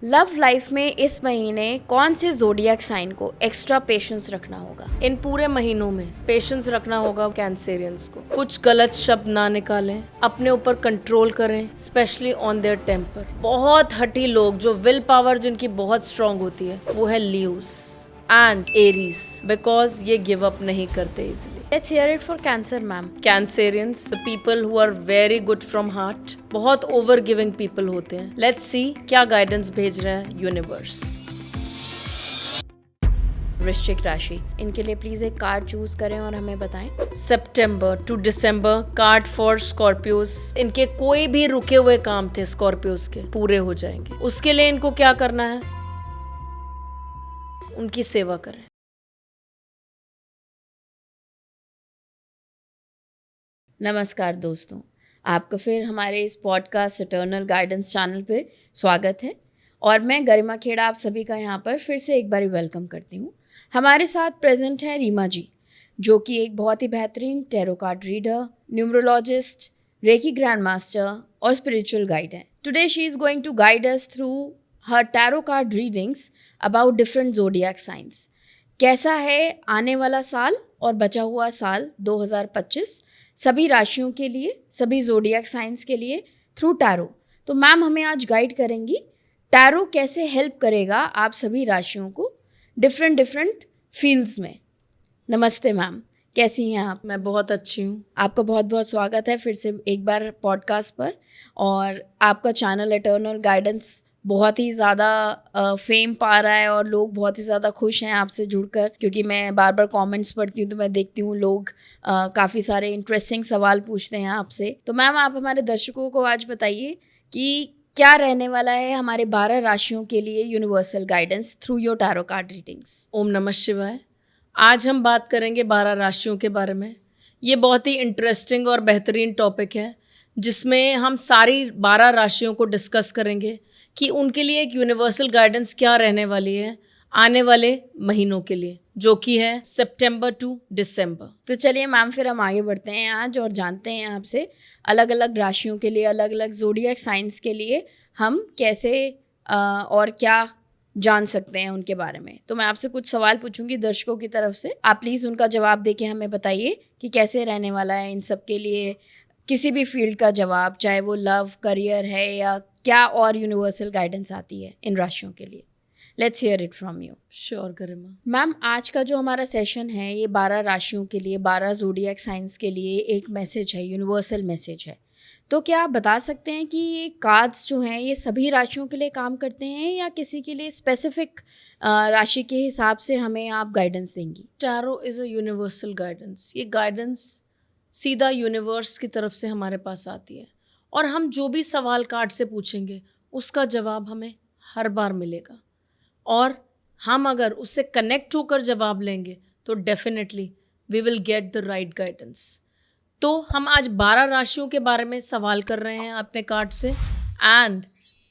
Love life में इस महीने कौन से ज़ोडिएक साइन को एक्स्ट्रा पेशेंस रखना होगा? इन पूरे महीनों में पेशेंस रखना होगा कैंसेरियंस को। कुछ गलत शब्द ना निकालें, अपने ऊपर कंट्रोल करें, स्पेशली ऑन देयर टेम्पर। बहुत हठी लोग जो विल पावर जिनकी बहुत स्ट्रांग होती है वो है लियोस एंड एरीज, बिकॉज ये गिव अप नहीं करते easily. Let's hear it for Cancer ma'am. Cancerians, the people who are very good from heart, बहुत ओवर गिविंग पीपल होते हैं। लेट्स सी क्या गाइडेंस भेज रहा है यूनिवर्स। वृश्चिक राशि, इनके लिए प्लीज एक कार्ड चूज करें और हमें बताएं। सितंबर टू दिसंबर कार्ड फॉर स्कॉर्पियोस। इनके कोई भी रुके हुए काम थे स्कॉर्पियोस के पूरे हो जाएंगे। उसके लिए इनको क्या करना है? उनकी सेवा करें। नमस्कार दोस्तों, आपका फिर हमारे इस पॉडकास्ट इटर्नल गाइडेंस चैनल पे स्वागत है और मैं गरिमा खेड़ा आप सभी का यहाँ पर फिर से एक बार वेलकम करती हूँ। हमारे साथ प्रेजेंट है रीमा जी, जो कि एक बहुत ही बेहतरीन tarot card reader, numerologist, reiki grand master और स्पिरिचुअल गाइड है। Today she is going to guide us through her tarot card readings about different zodiac science. कैसा है आने वाला साल और बचा हुआ साल 2025 सभी राशियों के लिए, सभी ज़ोडिएक साइंस के लिए थ्रू टैरो। तो मैम हमें आज गाइड करेंगी टैरो कैसे हेल्प करेगा आप सभी राशियों को डिफरेंट फील्ड्स में। नमस्ते मैम, कैसी हैं आप? मैं बहुत अच्छी हूँ। आपका बहुत बहुत स्वागत है फिर से एक बार पॉडकास्ट पर। और आपका चैनल इटर्नल गाइडेंस बहुत ही ज़्यादा फेम पा रहा है और लोग बहुत ही ज़्यादा खुश हैं आपसे जुड़कर, क्योंकि मैं बार बार कमेंट्स पढ़ती हूँ तो मैं देखती हूँ लोग काफ़ी सारे इंटरेस्टिंग सवाल पूछते हैं आपसे। तो मैम आप हमारे दर्शकों को आज बताइए कि क्या रहने वाला है हमारे 12 राशियों के लिए universal guidance through your tarot card readings. ओम नमः शिवाय। आज हम बात करेंगे 12 राशियों के बारे में। ये बहुत ही इंटरेस्टिंग और बेहतरीन टॉपिक है जिसमें हम सारी 12 राशियों को डिस्कस करेंगे कि उनके लिए एक यूनिवर्सल गाइडेंस क्या रहने वाली है आने वाले महीनों के लिए, जो कि है सितंबर टू दिसंबर। तो चलिए मैम फिर हम आगे बढ़ते हैं आज और जानते हैं आपसे अलग अलग राशियों के लिए, अलग अलग ज़ोडिएक साइंस के लिए हम कैसे और क्या जान सकते हैं उनके बारे में। तो मैं आपसे कुछ सवाल पूछूंगी दर्शकों की तरफ से, आप प्लीज़ उनका जवाब देके हमें बताइए कि कैसे रहने वाला है इन सब के लिए। किसी भी फील्ड का जवाब, चाहे वो लव, करियर है या क्या और यूनिवर्सल गाइडेंस आती है इन राशियों के लिए। Let's hear it from you. Sure Garima. Ma'am आज का जो हमारा सेशन है ये 12 राशियों के लिए, 12 ज़ोडिएक साइंस के लिए एक मैसेज है, यूनिवर्सल मैसेज है। तो क्या आप बता सकते हैं कि ये कार्ड्स जो हैं ये सभी राशियों के लिए काम करते हैं या किसी के लिए स्पेसिफिक राशि के हिसाब से हमें आप गाइडेंस देंगी? Tarot is a universal guidance. ये गाइडेंस सीधा यूनिवर्स की तरफ से हमारे पास आती है और हम जो भी सवाल कार्ड से पूछेंगे उसका जवाब हमें हर बार मिलेगा, और हम अगर उससे कनेक्ट होकर जवाब लेंगे तो definitely we will get the right guidance. तो हम आज 12 राशियों के बारे में सवाल कर रहे हैं अपने कार्ड से, and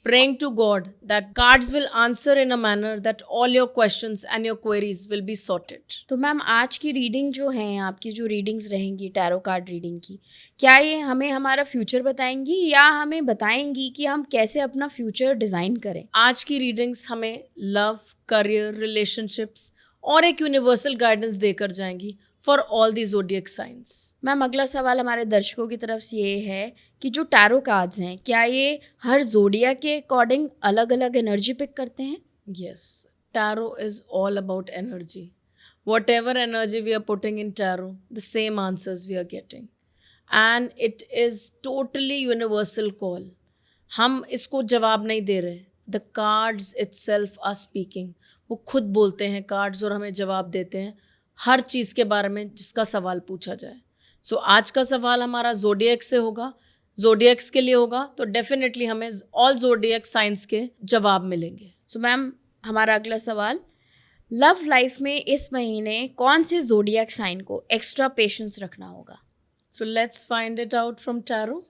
praying to God that cards will answer in a manner that all your questions and your queries will be sorted. तो मैम आज की रीडिंग जो है, आपकी जो रीडिंग्स रहेंगी टैरो कार्ड रीडिंग की, क्या ये हमें हमारा फ्यूचर बताएंगी या हमें बताएंगी कि हम कैसे अपना फ्यूचर डिज़ाइन करें? आज की रीडिंग्स हमें लव, करियर, रिलेशनशिप्स और एक यूनिवर्सल गाइडेंस देकर जाएंगी for all the zodiac science. Ma'am अगला सवाल हमारे दर्शकों की तरफ से ये है कि जो टैरो कार्ड्स हैं क्या ये हर ज़ोडिएक के अकॉर्डिंग अलग अलग एनर्जी पिक करते हैं? Yes, tarot is all about energy. Whatever energy we are putting in tarot, the same answers we are getting. And it is totally universal call. हम इसको जवाब नहीं दे रहे. The cards itself are speaking. वो खुद बोलते हैं कार्ड्स और हमें जवाब देते हैं हर चीज़ के बारे में जिसका सवाल पूछा जाए। सो आज का सवाल हमारा ज़ोडिएक से होगा, ज़ोडिएक्स के लिए होगा, तो डेफिनेटली हमें ऑल ज़ोडिएक साइंस के जवाब मिलेंगे। सो मैम हमारा अगला सवाल, लव लाइफ में इस महीने कौन से ज़ोडिएक साइन को एक्स्ट्रा पेशेंस रखना होगा? So let's find it out from tarot.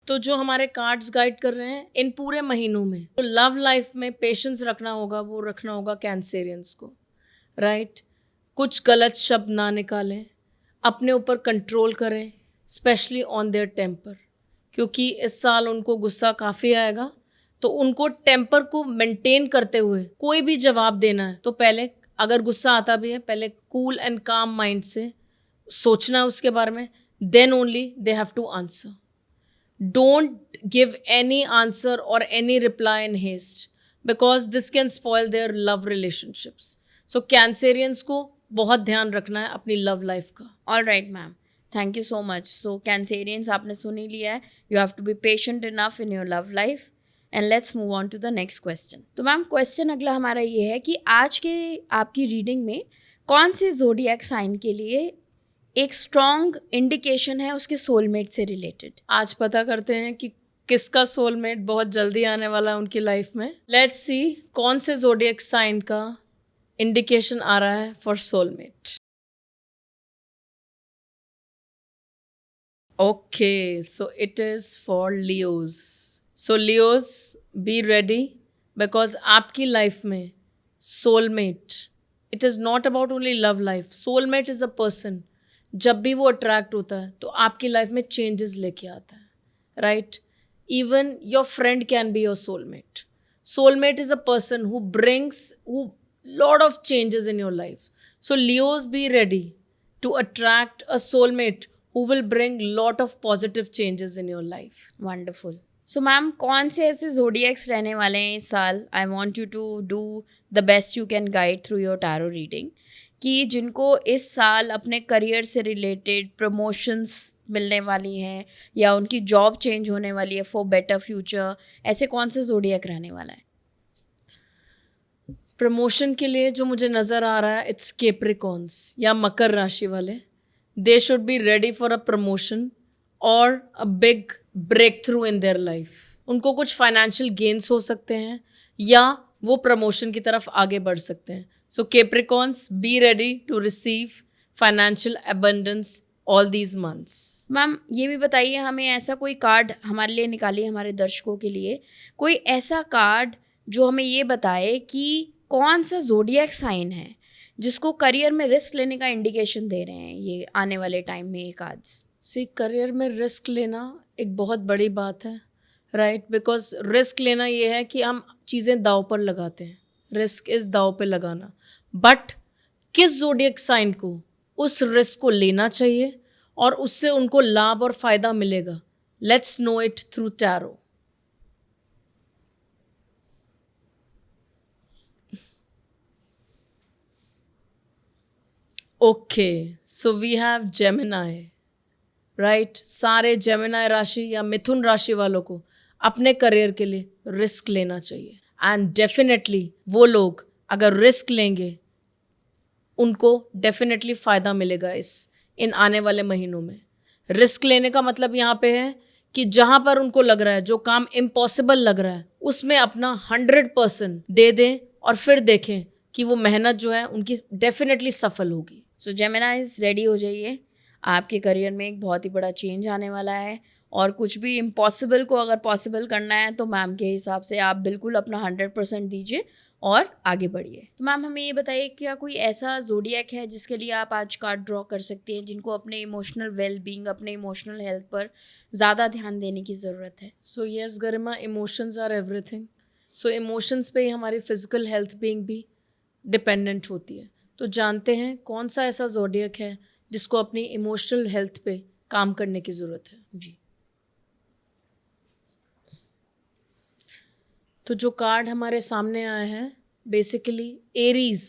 तो जो हमारे कार्ड्स गाइड कर रहे हैं इन पूरे महीनों में, तो लव लाइफ में पेशेंस रखना होगा, वो रखना होगा कैंसेरियंस को, राइट? कुछ गलत शब्द ना निकालें, अपने ऊपर कंट्रोल करें, स्पेशली ऑन देयर टेम्पर, क्योंकि इस साल उनको गुस्सा काफ़ी आएगा। तो उनको टेम्पर को मेंटेन करते हुए कोई भी जवाब देना है तो पहले, अगर गुस्सा आता भी है, पहले कूल एंड काम माइंड से सोचना है उसके बारे में, then only they have to answer. Don't give any answer और any reply in haste, because this can spoil their love relationships. So Cancerians को बहुत ध्यान रखना है अपनी लव लाइफ का। All right ma'am, thank you so much. So Cancerians आपने सुन ही लिया है, you have to be patient enough in your love life. And let's move on to the next question. तो मैम क्वेश्चन अगला हमारा ये है कि आज के आपकी रीडिंग में कौन से ज़ोडिएक साइन के लिए एक स्ट्रॉन्ग इंडिकेशन है उसके सोलमेट से रिलेटेड। आज पता करते हैं कि किसका सोलमेट बहुत जल्दी आने वाला है उनकी लाइफ में। लेट्स सी कौन से ज़ोडिएक साइन का इंडिकेशन आ रहा है for soulmate. Okay, so it is for Leos. So Leos, be ready, because आपकी लाइफ में soulmate, it is not about only love life. Soulmate is a person, जब भी वो अट्रैक्ट होता है तो आपकी लाइफ में चेंजेस लेके आता है, right? Even your friend can be your soulmate. Soulmate is a person who brings lot of changes in your life. So Leos, be ready to attract a soulmate who will bring lot of positive changes in your life. Wonderful. So ma'am कौन से ऐसे zodiacs रहने वाले हैं इस साल, I want you to do the best you can guide through your tarot reading, कि जिनको इस साल अपने करियर से रिलेटेड प्रमोशंस मिलने वाली हैं या उनकी जॉब चेंज होने वाली है फॉर बेटर फ्यूचर, ऐसे कौन से ज़ोडिएक रहने वाला है? प्रमोशन के लिए जो मुझे नज़र आ रहा है, इट्स कैप्रिकॉन्स या मकर राशि वाले। They should be ready for a promotion और a big break through in their life. उनको कुछ फाइनेंशियल गेन्स हो सकते हैं या वो प्रमोशन की तरफ आगे बढ़ सकते हैं। So Capricorns, be ready to receive financial abundance all these months. Ma'am ये भी बताइए हमें, ऐसा कोई कार्ड हमारे लिए निकालिए, हमारे दर्शकों के लिए कोई ऐसा कार्ड जो हमें ये बताए कि कौन सा ज़ोडिएक साइन है जिसको करियर में रिस्क लेने का इंडिकेशन दे रहे हैं ये आने वाले टाइम में ये कार्ड्स। सी, करियर में रिस्क लेना एक बहुत बड़ी बात है, राइट? बिकॉज रिस्क लेना ये है कि हम चीज़ें दाव पर लगाते हैं। रिस्क इस दाव पे लगाना, बट किस ज़ोडिएक साइन को उस रिस्क को लेना चाहिए और उससे उनको लाभ और फ़ायदा मिलेगा, let's know it through tarot. Okay, so we have Gemini, right? सारे जेमिनाई राशि या मिथुन राशि वालों को अपने करियर के लिए रिस्क लेना चाहिए। एंड डेफिनेटली वो लोग अगर रिस्क लेंगे उनको डेफिनेटली फ़ायदा मिलेगा इन आने वाले महीनों में। रिस्क लेने का मतलब यहाँ पे है कि जहाँ पर उनको लग रहा है, जो काम इम्पॉसिबल लग रहा है, उसमें अपना 100% दे दें और फिर देखें कि वो मेहनत जो है उनकी डेफिनेटली सफल होगी। सो जेमिनाइज रेडी हो जाइए, आपके करियर में एक बहुत ही बड़ा चेंज आने वाला है और कुछ भी इम्पॉसिबल को अगर पॉसिबल करना है तो मैम के हिसाब से आप बिल्कुल अपना 100% दीजिए और आगे बढ़िए। तो मैम हमें ये बताइए क्या कोई ऐसा ज़ोडिएक है जिसके लिए आप आज कार्ड ड्रॉ कर सकती हैं जिनको अपने इमोशनल वेल बीइंग, अपने इमोशनल हेल्थ पर ज़्यादा ध्यान देने की ज़रूरत है? So yes Garima, emotions are everything. So emotions पे ही हमारी फिजिकल हेल्थ बीइंग भी डिपेंडेंट होती है। तो जानते हैं कौन सा ऐसा ज़ोडिएक है जिसको अपनी इमोशनल हेल्थ पे काम करने की ज़रूरत है। जी, तो जो कार्ड हमारे सामने आया है, बेसिकली एरीज,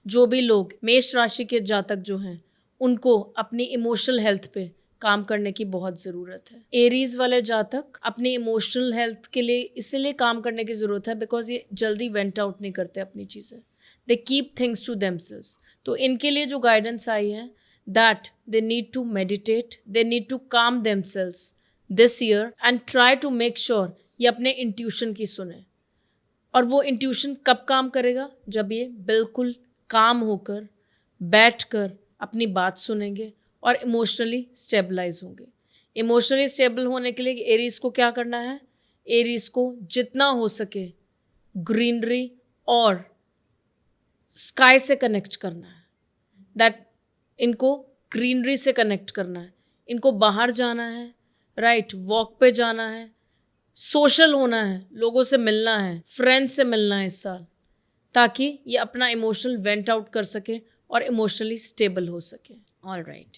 जो भी लोग मेष राशि के जातक जो हैं उनको अपनी इमोशनल हेल्थ पे काम करने की बहुत ज़रूरत है। एरीज वाले जातक अपनी इमोशनल हेल्थ के लिए इसलिए काम करने की ज़रूरत है बिकॉज ये जल्दी वेंट आउट नहीं करते अपनी चीज़ें, they keep things to themselves. तो इनके लिए जो गाइडेंस आई है, that they need to meditate, they need to calm themselves this year and try to make sure ये अपने इंट्यूशन की सुने। और वो इंट्यूशन कब काम करेगा? जब ये बिल्कुल काम होकर बैठकर अपनी बात सुनेंगे और इमोशनली स्टेबलाइज होंगे। इमोशनली स्टेबल होने के लिए एरीज को क्या करना है? एरीज को जितना हो सके ग्रीनरी और स्काई से कनेक्ट करना है। दैट इनको ग्रीनरी से कनेक्ट करना है, इनको बाहर जाना है, राइट, वॉक पे जाना है, सोशल होना है, लोगों से मिलना है, फ्रेंड्स से मिलना है इस साल, ताकि ये अपना इमोशनल वेंट आउट कर सके और इमोशनली स्टेबल हो सके। All right,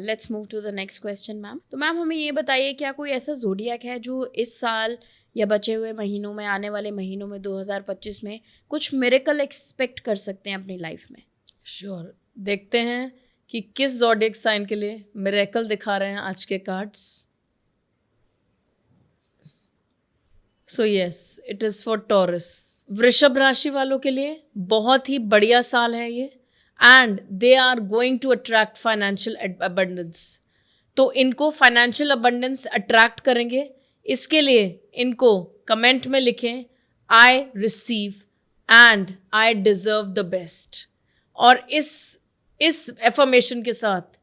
let's move to the next question ma'am. तो मैम हमें ये बताइए, क्या कोई ऐसा ज़ोडिएक है जो इस साल या बचे हुए महीनों में, आने वाले महीनों में 2025 में कुछ मिरेकल एक्सपेक्ट कर सकते हैं अपनी लाइफ में? श्योर, देखते हैं कि किस ज़ोडिएक साइन के लिए मिरेकल दिखा रहे हैं आज के cards. So yes, it is for taurus. वृषभ राशि वालों के लिए बहुत ही बढ़िया साल है ये, and they are going to attract financial abundance. तो इनको फाइनेंशियल अबंडेंस अट्रैक्ट करेंगे, इसके लिए इनको कमेंट में लिखें I receive and I deserve the best. और इस एफर्मेशन के साथ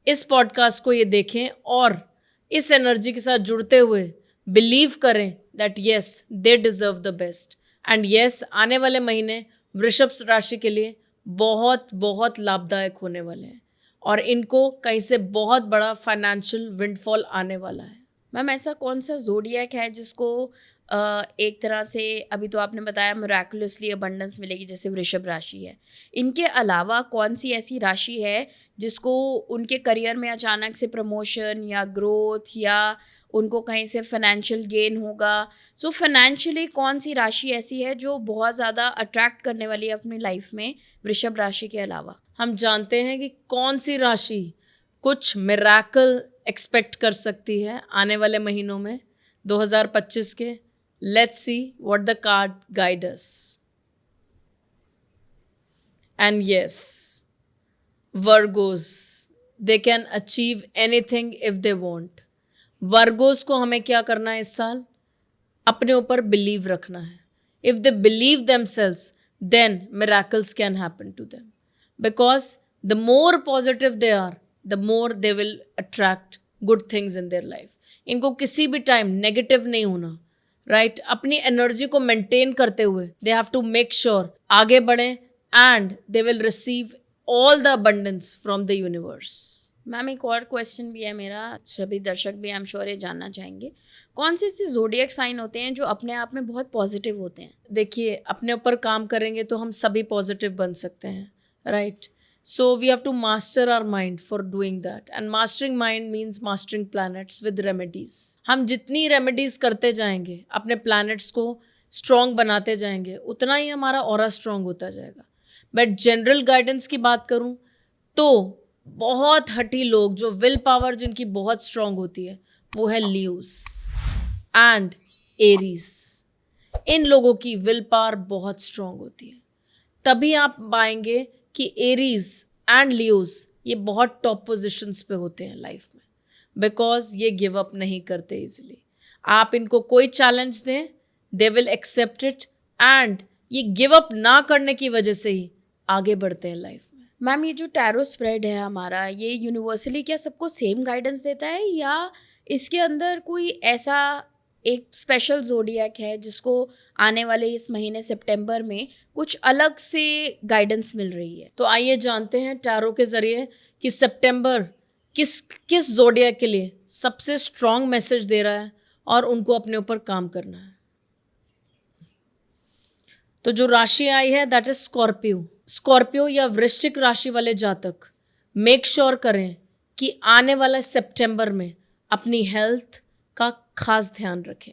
इस पॉडकास्ट को ये देखें और इस एनर्जी के साथ जुड़ते हुए बिलीव करें that yes they deserve the best. And yes, आने वाले महीने वृषभ राशि के लिए बहुत बहुत लाभदायक होने वाले हैं और इनको कहीं से बहुत बड़ा फाइनेंशियल विंडफॉल आने वाला है। मैम ऐसा कौन सा ज़ोडिएक है जिसको एक तरह से, अभी तो आपने बताया मिराकुलसली अबंडेंस मिलेगी, जैसे वृषभ राशि है, इनके अलावा कौन सी ऐसी राशि है जिसको उनके करियर में अचानक से प्रमोशन या ग्रोथ या उनको कहीं से फाइनेंशियल गेन होगा? सो फाइनेंशियली कौन सी राशि ऐसी है जो बहुत ज़्यादा अट्रैक्ट करने वाली है अपनी लाइफ में वृषभ राशि के अलावा? हम जानते हैं कि कौन सी राशि कुछ मिराकल एक्सपेक्ट कर सकती है आने वाले महीनों में 2025 के। Let's see what the card guide us. And yes, Virgo's, they can achieve anything if they want. Virgo's को हमें क्या करना है इस साल? अपने ऊपर बिलीव रखना है। If they believe themselves, then miracles can happen to them, because the more positive they are, the more they will attract good things in their life. इनको किसी भी टाइम नेगेटिव नहीं होना, राइट? अपनी एनर्जी को maintain करते हुए they have to make sure आगे बढ़ें and they will receive all the abundance from the universe. Ma'am एक और क्वेश्चन भी है मेरा, सभी दर्शक भी आई एम श्योर ये जानना चाहेंगे, कौन से ऐसे ज़ोडिएक साइन होते हैं जो अपने आप में बहुत पॉजिटिव होते हैं? देखिए, अपने ऊपर काम करेंगे तो हम सभी पॉजिटिव बन सकते हैं, right? So we have to master our mind for doing that, and mastering mind means mastering planets with remedies. हम जितनी रेमेडीज करते जाएंगे, अपने planets को स्ट्रॉन्ग बनाते जाएंगे, उतना ही हमारा ऑरा स्ट्रॉन्ग होता जाएगा। बट जनरल गाइडेंस की बात करूं तो बहुत हठी लोग जो विल पावर जिनकी बहुत स्ट्रॉन्ग होती है वो है लियोस एंड एरीज। इन लोगों की विल पावर बहुत स्ट्रॉन्ग होती है, तभी आप पाएंगे कि एरीज एंड लियोस ये बहुत टॉप पोजीशंस पे होते हैं लाइफ में, बिकॉज ये गिव अप नहीं करते इजीली। आप इनको कोई चैलेंज दें, they will accept it, and ये गिव अप ना करने की वजह से ही आगे बढ़ते हैं लाइफ में। मैम ये जो टैरो स्प्रेड है हमारा, ये यूनिवर्सली क्या सबको सेम गाइडेंस देता है या इसके अंदर कोई ऐसा एक स्पेशल ज़ोडिएक है जिसको आने वाले इस महीने सितंबर में कुछ अलग से गाइडेंस मिल रही है? तो आइए जानते हैं टैरो के ज़रिए कि सितंबर किस ज़ोडिएक के लिए सबसे स्ट्रॉन्ग मैसेज दे रहा है और उनको अपने ऊपर काम करना है। तो जो राशि आई है दैट इज स्कॉर्पियो। स्कॉर्पियो या वृश्चिक राशि वाले जातक मेक श्योर करें कि आने वाला सितंबर में अपनी हेल्थ का खास ध्यान रखें।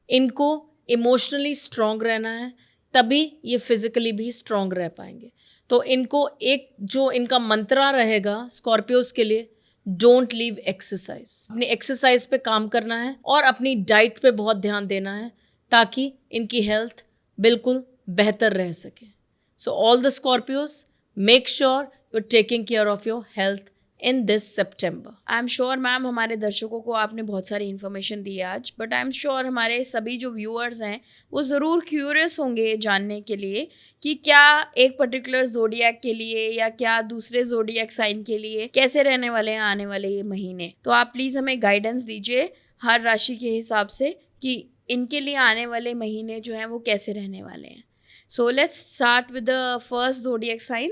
इनको इमोशनली स्ट्रॉन्ग रहना है, तभी ये फिजिकली भी स्ट्रॉन्ग रह पाएंगे। तो इनको एक जो इनका मंत्रा रहेगा स्कॉर्पियोज के लिए, डोंट लीव एक्सरसाइज। अपनी एक्सरसाइज पे काम करना है और अपनी डाइट पे बहुत ध्यान देना है ताकि इनकी हेल्थ बिल्कुल बेहतर रह सके। So all the Scorpios, make sure you are taking care of your health in this September. I am sure ma'am हमारे दर्शकों को आपने बहुत सारी इन्फॉर्मेशन दी आज, बट आई एम श्योर हमारे सभी जो व्यूअर्स हैं वो ज़रूर क्यूरियस होंगे जानने के लिए कि क्या एक पर्टिकुलर ज़ोडिएक के लिए या क्या दूसरे ज़ोडिएक साइन के लिए कैसे रहने वाले हैं आने वाले ये महीने। तो आप प्लीज़ हमें गाइडेंस दीजिए हर राशि के हिसाब से कि इनके लिए आने वाले महीने जो हैं वो कैसे रहने वाले हैं। So let's start with the first zodiac sign,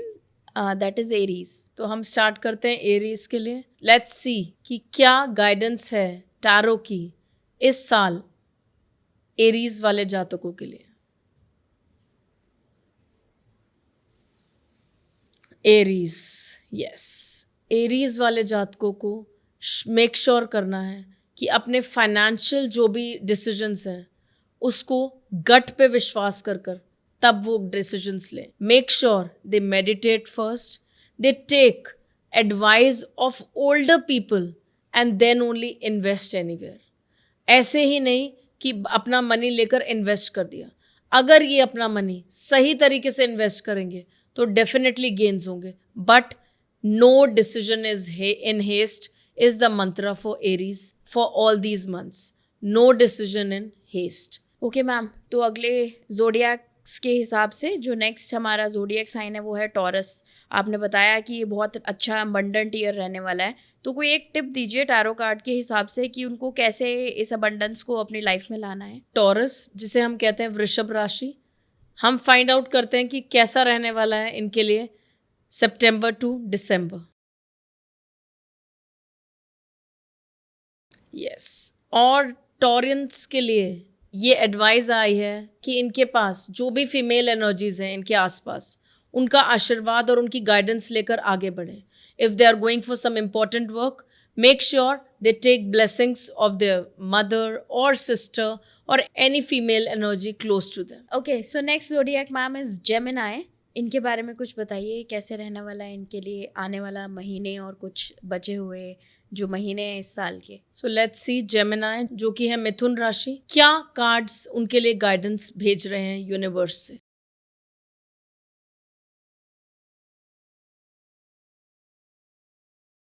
that is Aries. तो हम स्टार्ट करते हैं एरीज के लिए। लेट्स सी कि क्या गाइडेंस है टैरो की इस साल एरीज वाले जातकों के लिए। एरीज, यस, एरीज वाले जातकों को मेक श्योर करना है कि अपने फाइनेंशियल जो भी डिसीजंस हैं उसको गट पे विश्वास कर कर तब वो डिसीजंस लें। Make sure they meditate first, they take advice of older people and then only invest anywhere. ऐसे ही नहीं कि अपना मनी लेकर इन्वेस्ट कर दिया। अगर ये अपना मनी सही तरीके से इन्वेस्ट करेंगे तो डेफिनेटली गेन्स होंगे। But no decision is in haste is the mantra for Aries for all these months. No decision in haste. Okay ma'am, तो अगले जोडियक्स के हिसाब से जो नेक्स्ट हमारा जोडियक साइन है वो है टॉरस। आपने बताया कि ये बहुत अच्छा अबंडेंट ईयर रहने वाला है, तो कोई एक टिप दीजिए टैरो कार्ड के हिसाब से कि उनको कैसे इस अबंडेंस को अपनी लाइफ में लाना है। टॉरस, जिसे हम कहते हैं वृषभ राशि, हम फाइंड आउट करते हैं कि कैसा रहने वाला है इनके लिए सितंबर टू दिसंबर। यस, और टॉरियंस के लिए ये एडवाइस आई है कि इनके पास जो भी फीमेल एनर्जीज हैं इनके आसपास, उनका आशीर्वाद और उनकी गाइडेंस लेकर आगे बढ़ें। If they are going for some important work, make sure they take blessings of their mother और सिस्टर और any female energy close to them. Okay, so next zodiac ma'am is Gemini. इनके बारे में कुछ बताइए, कैसे रहने वाला है इनके लिए आने वाला महीने और कुछ बचे हुए जो महीने हैं इस साल के। सो लेट्स सी जेमिनाई, जो कि है मिथुन राशि, क्या कार्ड्स उनके लिए गाइडेंस भेज रहे हैं यूनिवर्स से।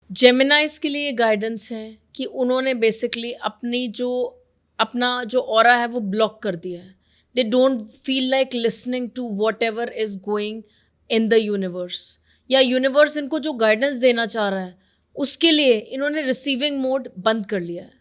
जेमिनाइज के लिए गाइडेंस है कि उन्होंने बेसिकली अपना जो ऑरा है वो ब्लॉक कर दिया है। They don't feel like listening to whatever is going in the universe, या यूनिवर्स इनको जो गाइडेंस देना चाह रहा है उसके लिए इन्होंने रिसीविंग मोड बंद कर लिया है।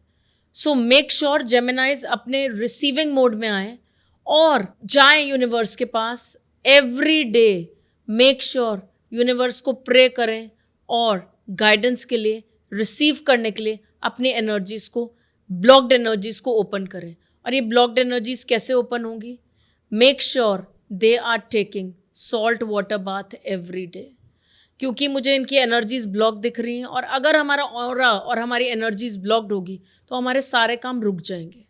सो मेक श्योर जेमिनाइज अपने रिसीविंग मोड में आए और जाएं यूनिवर्स के पास every day. Make sure universe को प्रे करें और गाइडेंस के लिए, रिसीव करने के लिए अपनी एनर्जीज को, ब्लॉक्ड एनर्जीज को ओपन करें। और ये ब्लॉक्ड एनर्जीज कैसे ओपन होंगी? Make sure they are taking salt water bath every day, क्योंकि मुझे इनकी एनर्जीज ब्लॉक दिख रही हैं और अगर हमारा ऑरा और हमारी एनर्जीज ब्लॉक्ड होगी तो हमारे सारे काम रुक जाएंगे।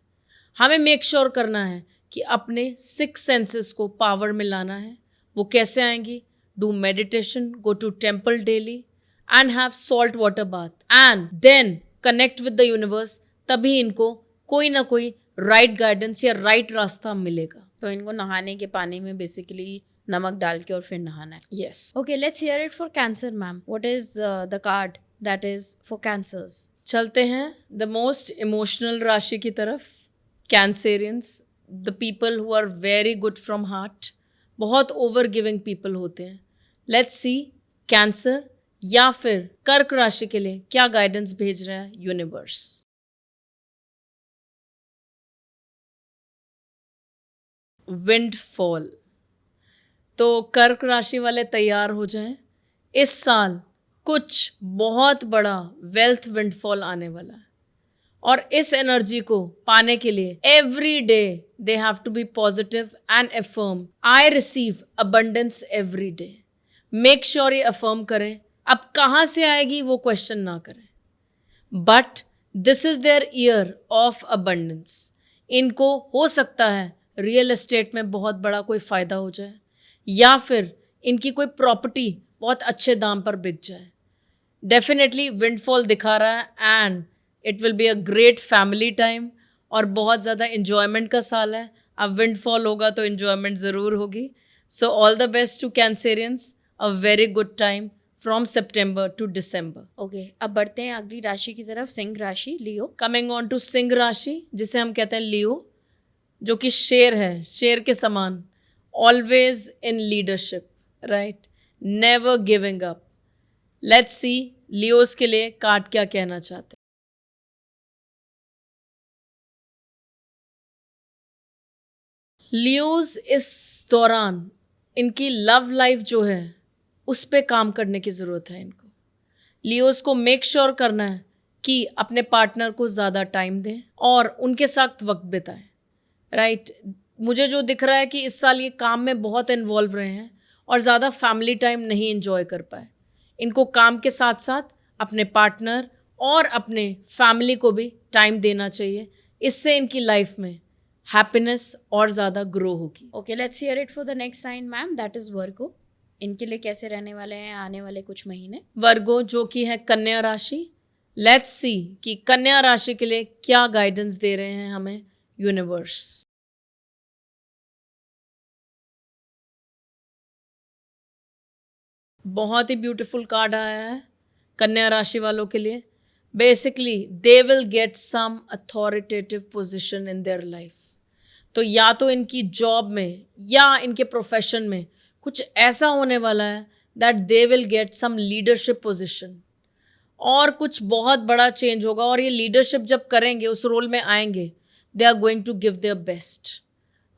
हमें मेक श्योर करना है कि अपने 6 सेंसेस को पावर में लाना है। वो कैसे आएंगी? Do meditation, go to temple daily and have salt water bath and then connect with the universe. तभी इनको कोई ना कोई राइट गाइडेंस या राइट रास्ता मिलेगा। तो इनको नहाने के पानी में बेसिकली नमक डाल के और फिर नहाना है। Yes. Okay, let's hear it for Cancer ma'am. What is the card that is for Cancers? चलते हैं द मोस्ट इमोशनल राशि की तरफ, Cancerians, the people who are very good from heart, बहुत ओवर गिविंग पीपल होते हैं। Let's see cancer या फिर कर्क राशि के लिए क्या गाइडेंस भेज रहा है यूनिवर्स। विंडफॉल, तो कर्क राशि वाले तैयार हो जाएं। इस साल कुछ बहुत बड़ा वेल्थ विंडफॉल आने वाला है और इस एनर्जी को पाने के लिए every day they have to be positive and affirm I receive abundance every day. Make sure ये अफर्म करें। अब कहाँ से आएगी वो क्वेश्चन ना करें, but this is their year of abundance. इनको हो सकता है रियल एस्टेट में बहुत बड़ा कोई फ़ायदा हो जाए या फिर इनकी कोई प्रॉपर्टी बहुत अच्छे दाम पर बिक जाए। डेफिनेटली विंडफॉल दिखा रहा है and it will be a great family time और बहुत ज़्यादा इन्जॉयमेंट का साल है। अब विंडफॉल होगा तो इन्जॉयमेंट ज़रूर होगी। So all the best to Cancerians, a very good time from September to December. Okay, अब बढ़ते हैं अगली राशि की तरफ, सिंह राशि, लियो। कमिंग ऑन टू सिंह राशि, जिसे हम कहते हैं लियो, जो कि शेर है, शेर के समान, always in leadership, right, never giving up. Let's see Leos के लिए कार्ड क्या कहना चाहते हैं। लियोस इस दौरान इनकी लव लाइफ जो है उस पे काम करने की ज़रूरत है इनको। लियोस को मेक श्योर करना है कि अपने पार्टनर को ज़्यादा टाइम दें और उनके साथ वक्त बिताएं, राइट। मुझे जो दिख रहा है कि इस साल ये काम में बहुत इन्वॉल्व रहे हैं और ज़्यादा फैमिली टाइम नहीं एंजॉय कर पाए। इनको काम के साथ साथ अपने पार्टनर और अपने फैमिली को भी टाइम देना चाहिए। इससे इनकी लाइफ में हैप्पीनेस और ज़्यादा ग्रो होगी। Okay, let's hear it for the next sign ma'am, that is Virgo. इनके लिए कैसे रहने वाले हैं आने वाले कुछ महीने? वर्गो जो कि है कन्या राशि, लेट्स सी कि कन्या राशि के लिए क्या गाइडेंस दे रहे हैं हमें यूनिवर्स। बहुत ही ब्यूटीफुल कार्ड आया है कन्या राशि वालों के लिए। Basically they will get some authoritative position in their life. तो या तो इनकी जॉब में या इनके प्रोफेशन में कुछ ऐसा होने वाला है that they will get some leadership position, और कुछ बहुत बड़ा चेंज होगा। और ये लीडरशिप जब करेंगे, उस रोल में आएंगे, they are going to give their best.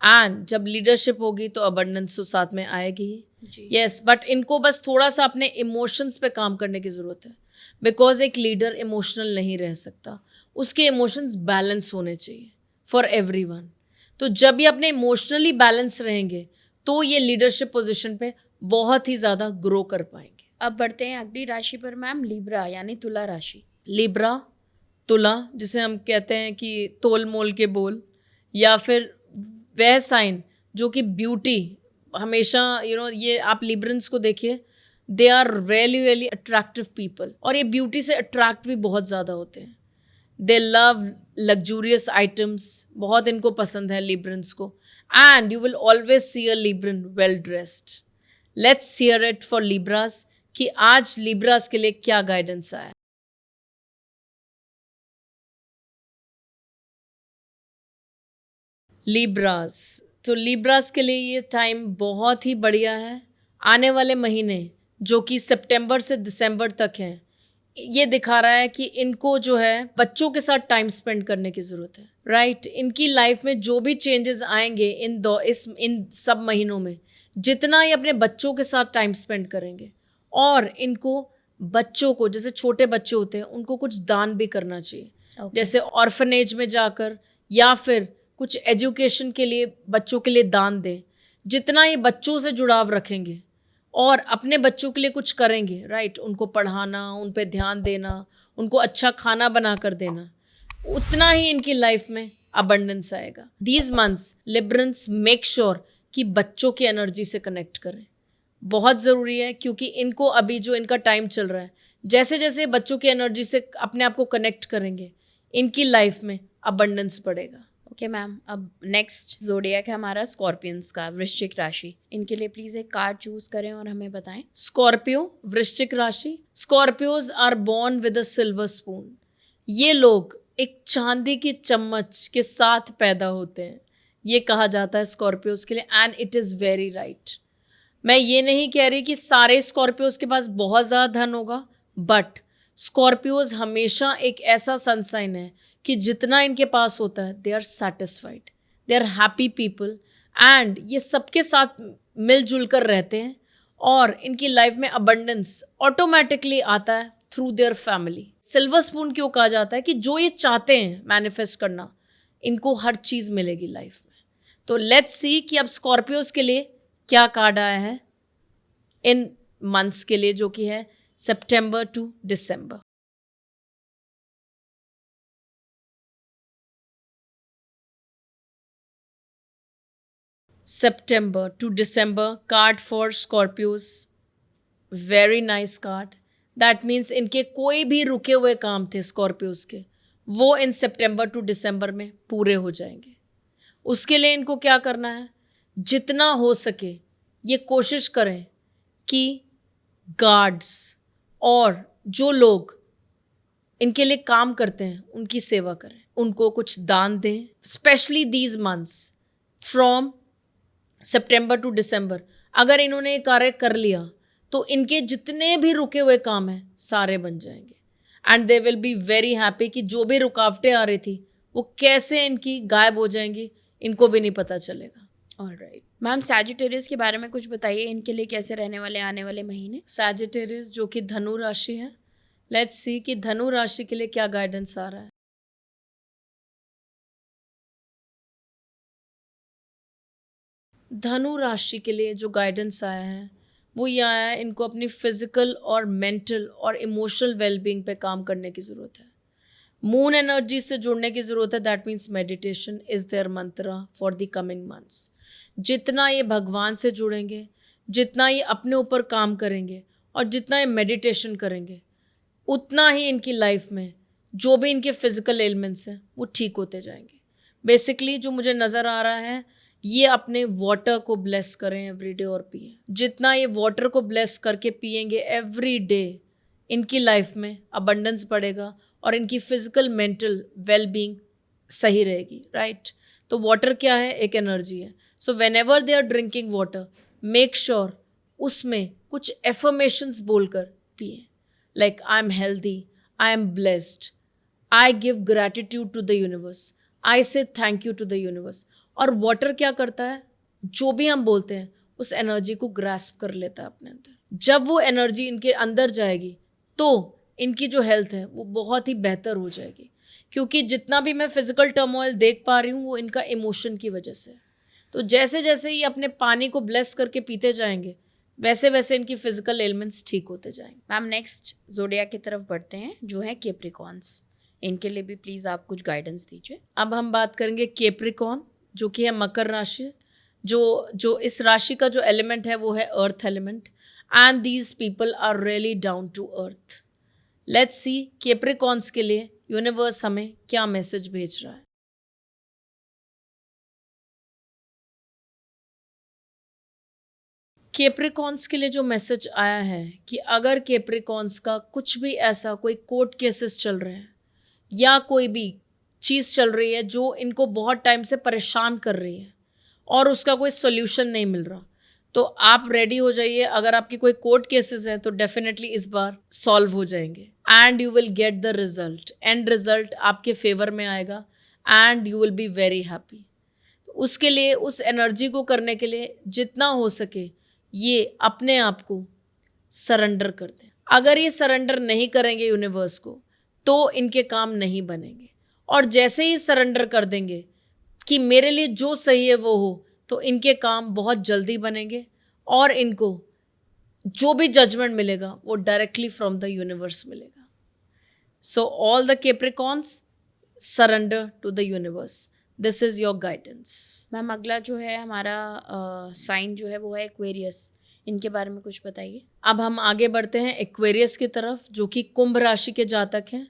And जब लीडरशिप होगी तो अबंडेंस तो साथ में आएगी ही। यस, बट इनको बस थोड़ा सा अपने इमोशंस पे काम करने की ज़रूरत है, बिकॉज एक लीडर इमोशनल नहीं रह सकता, उसके इमोशंस बैलेंस होने चाहिए फॉर एवरीवन। तो जब ये अपने इमोशनली बैलेंस रहेंगे तो ये लीडरशिप पोजीशन पे बहुत ही ज़्यादा ग्रो कर पाएंगे। अब बढ़ते हैं अगली राशि पर मैम, लिब्रा यानी तुला राशि। लिब्रा, तुला, जिसे हम कहते हैं कि तोल मोल के बोल, या फिर वह साइन जो कि ब्यूटी हमेशा ये आप लिब्रंस को देखिए, they are really really attractive people, और ये ब्यूटी से अट्रैक्ट भी बहुत ज़्यादा होते हैं। दे लव लग्जूरियस आइटम्स, बहुत इनको पसंद है लिब्रंस को। And you will always see a Libran well dressed. Let's hear it for Libras कि आज लिब्रास के लिए क्या गाइडेंस आया। लिब्रास, तो लिब्रास के लिए ये टाइम बहुत ही बढ़िया है। आने वाले महीने जो कि सितंबर से दिसंबर तक हैं, ये दिखा रहा है कि इनको जो है बच्चों के साथ टाइम स्पेंड करने की ज़रूरत है, राइट। इनकी लाइफ में जो भी चेंजेस आएंगे इन सब महीनों में, जितना ये अपने बच्चों के साथ टाइम स्पेंड करेंगे, और इनको बच्चों को, जैसे छोटे बच्चे होते हैं, उनको कुछ दान भी करना चाहिए। जैसे ऑर्फनेज में जाकर, या फिर कुछ एजुकेशन के लिए बच्चों के लिए दान दें। जितना ये बच्चों से जुड़ाव रखेंगे और अपने बच्चों के लिए कुछ करेंगे, राइट, उनको पढ़ाना, उन पे ध्यान देना, उनको अच्छा खाना बना कर देना, उतना ही इनकी लाइफ में अबंडेंस आएगा। These months Librans make sure कि बच्चों की एनर्जी से कनेक्ट करें, बहुत ज़रूरी है, क्योंकि इनको अभी जो इनका टाइम चल रहा है, जैसे जैसे बच्चों की एनर्जी से अपने आप को कनेक्ट करेंगे, इनकी लाइफ में अबंडेंस बढ़ेगा। ओके मैम, अब नेक्स्ट जोडिएक है हमारा स्कॉर्पियंस का, वृश्चिक राशि। इनके लिए प्लीज एक कार्ड चूज करें और हमें बताएं। स्कॉर्पियो, वृश्चिक राशि। Scorpios are born with a silver spoon. ये लोग एक चांदी की चम्मच के साथ पैदा होते हैं, ये कहा जाता है स्कॉर्पियोज के लिए, and it is very right. मैं ये नहीं कह रही कि सारे स्कॉर्पियोज के पास बहुत ज़्यादा धन होगा, बट स्कॉर्पियोज हमेशा एक ऐसा सनसाइन है कि जितना इनके पास होता है, they are satisfied, they are happy people, and ये सबके साथ मिलजुल कर रहते हैं, और इनकी लाइफ में अबंडेंस ऑटोमेटिकली आता है through their family. Silver spoon क्यों कहा जाता है कि जो ये चाहते हैं मैनिफेस्ट करना, इनको हर चीज़ मिलेगी लाइफ में। तो लेट्स सी कि अब स्कॉर्पियोज के लिए क्या कार्ड आया है इन मंथ्स के लिए, जो कि है सितंबर टू दिसंबर। September to December card for Scorpios, very nice card. That means इनके कोई भी रुके हुए काम थे स्कॉर्पियोज के, वो इन सितंबर टू दिसंबर में पूरे हो जाएंगे। उसके लिए इनको क्या करना है, जितना हो सके ये कोशिश करें कि गार्ड्स और जो लोग इनके लिए काम करते हैं उनकी सेवा करें, उनको कुछ दान दें। Specially these months from September to दिसंबर, अगर इन्होंने ये कार्य कर लिया तो इनके जितने भी रुके हुए काम हैं सारे बन जाएंगे, and they will be very happy कि जो भी रुकावटें आ रही थी वो कैसे इनकी गायब हो जाएंगी, इनको भी नहीं पता चलेगा। ऑलराइट मैम, सैजिटेरियस के बारे में कुछ बताइए, इनके लिए कैसे रहने वाले आने वाले महीने? सैजिटेरियस जो कि धनु राशि है, लेट्स सी कि धनु राशि के लिए क्या गाइडेंस आ रहा है। धनु राशि के लिए जो गाइडेंस आया है वो ये आया है, इनको अपनी फिजिकल और मेंटल और इमोशनल वेलबींग पे काम करने की ज़रूरत है। मून एनर्जी से जुड़ने की ज़रूरत है। That means meditation is their mantra for the coming months. जितना ये भगवान से जुड़ेंगे, जितना ये अपने ऊपर काम करेंगे और जितना ये मेडिटेशन करेंगे, उतना ही इनकी लाइफ में जो भी इनके फिजिकल एलिमेंट्स हैं वो ठीक होते जाएंगे। बेसिकली जो मुझे नज़र आ रहा है, ये अपने वाटर को ब्लेस करें एवरी डे और पिए। जितना ये वाटर को ब्लेस करके पिएंगे एवरी डे, इनकी लाइफ में अबंडेंस बढ़ेगा और इनकी फिजिकल मेंटल वेलबींग सही रहेगी, राइट। तो वाटर क्या है? एक एनर्जी है। So whenever they are drinking water, make sure उसमें कुछ एफर्मेशंस बोलकर पिए, like I am healthy, I am blessed, I give gratitude to the universe, I say thank you to the universe. और water क्या करता है? जो भी हम बोलते हैं उस एनर्जी को ग्रास्प कर लेता है अपने अंदर। जब वो एनर्जी इनके अंदर जाएगी तो इनकी जो हेल्थ है वो बहुत ही बेहतर हो जाएगी, क्योंकि जितना भी मैं फिजिकल टर्मोइल देख पा रही हूँ वो इनका इमोशन की वजह से। तो जैसे जैसे ये अपने पानी को ब्लेस करके पीते जाएंगे, वैसे वैसे इनकी फिजिकल एलिमेंट्स ठीक होते जाएंगे। मैम, नेक्स्ट जोडिया की तरफ बढ़ते हैं, जो है कैप्रिकॉर्न्स। इनके लिए भी प्लीज़ आप कुछ गाइडेंस दीजिए। अब हम बात करेंगे कैप्रिकॉर्न, जो कि है मकर राशि। जो इस राशि का जो एलिमेंट है वो है earth element, and these people are really down to earth. Let's see Capricorns के लिए यूनिवर्स हमें क्या मैसेज भेज रहा है। कैप्रिकॉर्न्स के लिए जो मैसेज आया है कि अगर कैप्रिकॉर्न्स का कुछ भी ऐसा कोई कोर्ट केसेस चल रहे हैं या कोई भी चीज़ चल रही है जो इनको बहुत टाइम से परेशान कर रही है और उसका कोई सोल्यूशन नहीं मिल रहा, तो आप रेडी हो जाइए। अगर आपकी कोई कोर्ट केसेस हैं तो डेफिनेटली इस बार सॉल्व हो जाएंगे and you will get the result. And result आपके फेवर में आएगा and you will be very happy. तो उसके लिए, उस एनर्जी को करने के लिए जितना हो सके ये अपने आप को सरेंडर कर दें। अगर ये सरेंडर नहीं करेंगे यूनिवर्स को तो इनके काम नहीं बनेंगे, और जैसे ही सरेंडर कर देंगे कि मेरे लिए जो सही है वो हो, तो इनके काम बहुत जल्दी बनेंगे और इनको जो भी जजमेंट मिलेगा वो डायरेक्टली फ्रॉम द यूनिवर्स मिलेगा। So all the Capricorns, surrender to the universe. This is your guidance. Ma'am, अगला जो है हमारा साइन जो है वो है एक्वेरियस। इनके बारे में कुछ बताइए। अब हम आगे बढ़ते हैं एक्वेरियस की तरफ, जो कि कुंभ राशि के जातक हैं।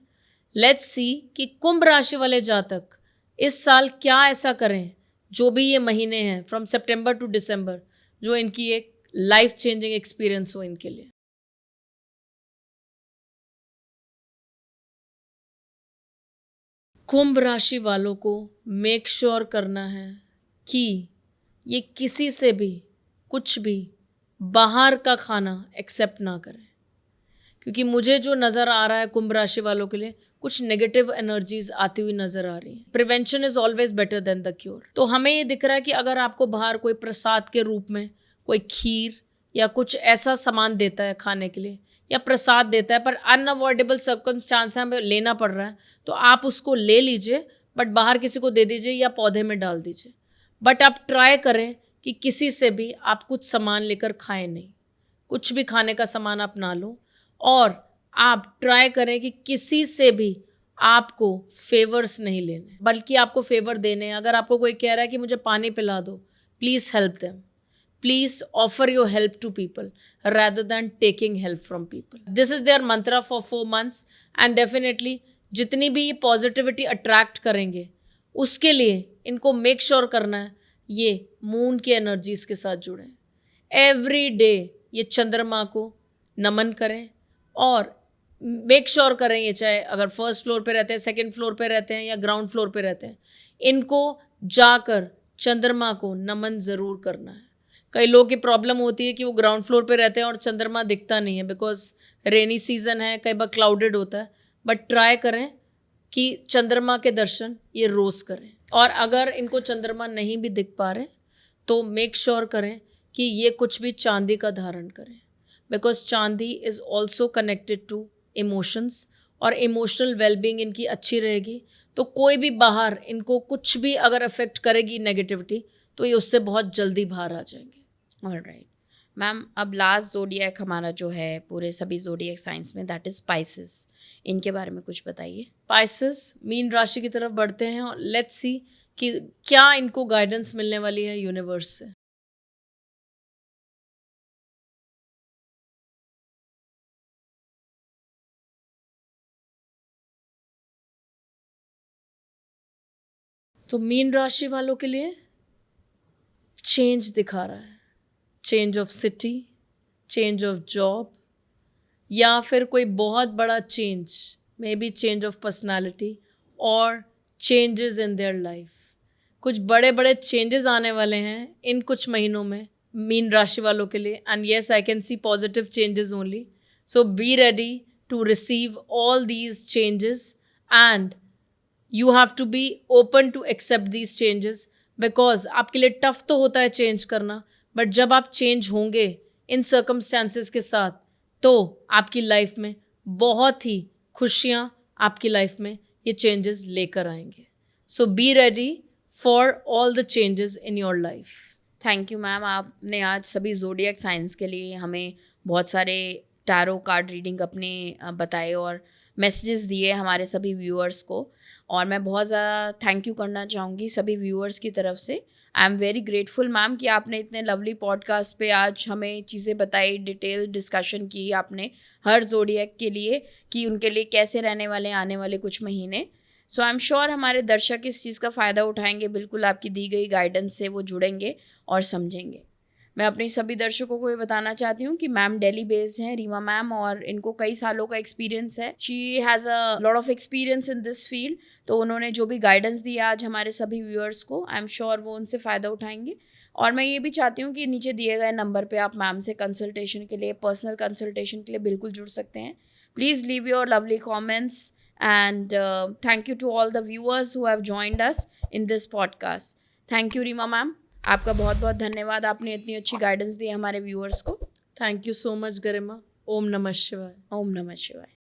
लेट्स सी कि कुंभ राशि वाले जातक इस साल क्या ऐसा करें, जो भी ये महीने हैं फ्रॉम सितंबर टू दिसंबर, जो इनकी एक लाइफ चेंजिंग एक्सपीरियंस हो इनके लिए। कुंभ राशि वालों को मेक श्योर करना है कि ये किसी से भी कुछ भी बाहर का खाना एक्सेप्ट ना करें, क्योंकि मुझे जो नज़र आ रहा है कुंभ राशि वालों के लिए कुछ नेगेटिव एनर्जीज आती हुई नज़र आ रही हैं। Prevention is always better than the cure. तो हमें ये दिख रहा है कि अगर आपको बाहर कोई प्रसाद के रूप में कोई खीर या कुछ ऐसा सामान देता है खाने के लिए, या प्रसाद देता है, पर अनअवॉइडेबल सर्कमस्टांस हमें लेना पड़ रहा है, तो आप उसको ले लीजिए, बट बाहर किसी को दे दीजिए या पौधे में डाल दीजिए। बट आप ट्राई करें कि किसी से भी आप कुछ सामान लेकर खाएं नहीं, कुछ भी खाने का सामान आप ना लो, और आप ट्राई करें कि किसी से भी आपको फेवर्स नहीं लेने, बल्कि आपको फेवर देने हैं। अगर आपको कोई कह रहा है कि मुझे पानी पिला दो, please help them. Please offer your help to people rather than taking help from people. This is their mantra for 4 months and definitely जितनी भी ये पॉजिटिविटी अट्रैक्ट करेंगे उसके लिए इनको मेक श्योर करना है ये मून की एनर्जीज के साथ जुड़ें। एवरी डे ये चंद्रमा को नमन करें और मेक श्योर करें, ये चाहे अगर फर्स्ट फ्लोर पे रहते हैं, सेकंड फ्लोर पे रहते हैं या ग्राउंड फ्लोर पे रहते हैं, इनको जाकर चंद्रमा को नमन ज़रूर करना है। कई लोगों की प्रॉब्लम होती है कि वो ग्राउंड फ्लोर पे रहते हैं और चंद्रमा दिखता नहीं है, बिकॉज रेनी सीजन है, कई बार क्लाउडेड होता है। बट ट्राई करें कि चंद्रमा के दर्शन ये रोज़ करें, और अगर इनको चंद्रमा नहीं भी दिख पा रहे तो मेक श्योर करें कि ये कुछ भी चांदी का धारण करें, because chandi is also connected to emotions, और इमोशनल वेलबींग इनकी अच्छी रहेगी तो कोई भी बाहर इनको कुछ भी अगर अफेक्ट करेगी नेगेटिविटी तो ये उससे बहुत जल्दी बाहर आ जाएंगे। ऑलराइट मैम, अब लास्ट जोडिएक हमारा जो है पूरे सभी जोडिएक साइंस में, दैट इज स्पाइसेस, इनके बारे में कुछ बताइए। स्पाइसेस मीन राशि की तरफ बढ़ते हैं और लेट्स सी कि क्या इनको गाइडेंस मिलने वाली है यूनिवर्स से। तो मीन राशि वालों के लिए चेंज दिखा रहा है, change of city, change of job, या फिर कोई बहुत बड़ा change, may be change of personality और चेंजेस इन देयर लाइफ। कुछ बड़े बड़े चेंजेस आने वाले हैं इन कुछ महीनों में मीन राशि वालों के लिए, and yes I can see positive changes only. So be ready to receive all these changes and you have to be open to accept these changes, because आपके लिए टफ तो होता है चेंज करना, बट जब आप चेंज होंगे इन circumstances के साथ तो आपकी लाइफ में बहुत ही खुशियाँ आपकी लाइफ में ये चेंजेस लेकर आएंगे। So be ready for all the changes in your life. Thank you ma'am, आपने आज सभी जोडिएक साइंस के लिए हमें बहुत सारे टैरो कार्ड रीडिंग अपने बताए और मैसेजेस दिए हमारे सभी व्यूअर्स को, और मैं बहुत ज़्यादा थैंक यू करना चाहूँगी सभी व्यूअर्स की तरफ से। I am very grateful ma'am कि आपने इतने लवली पॉडकास्ट पे आज हमें चीज़ें बताई, डिटेल डिस्कशन की आपने हर जोडिएक के लिए कि उनके लिए कैसे रहने वाले आने वाले कुछ महीने। सो आई एम श्योर हमारे दर्शक इस चीज़ का फ़ायदा उठाएंगे, बिल्कुल आपकी दी गई गाइडेंस से वो जुड़ेंगे और समझेंगे। मैं अपने सभी दर्शकों को ये बताना चाहती हूँ कि मैम दिल्ली बेस्ड हैं, रीमा मैम, और इनको कई सालों का एक्सपीरियंस है। She has a lot of experience in this field. तो उन्होंने जो भी गाइडेंस दिया आज हमारे सभी व्यूअर्स को, आई एम श्योर वो उनसे फ़ायदा उठाएंगे। और मैं ये भी चाहती हूँ कि नीचे दिए गए नंबर पर आप मैम से कंसल्टेशन के लिए, पर्सनल कंसल्टेशन के लिए बिल्कुल जुड़ सकते हैं। Please leave your lovely comments and thank you to all the viewers who have joined us in this podcast. Thank you Reema ma'am, आपका बहुत बहुत धन्यवाद, आपने इतनी अच्छी गाइडेंस दी हमारे व्यूअर्स को। थैंक यू सो मच गरिमा। ओम नमः शिवाय। ओम नमः शिवाय।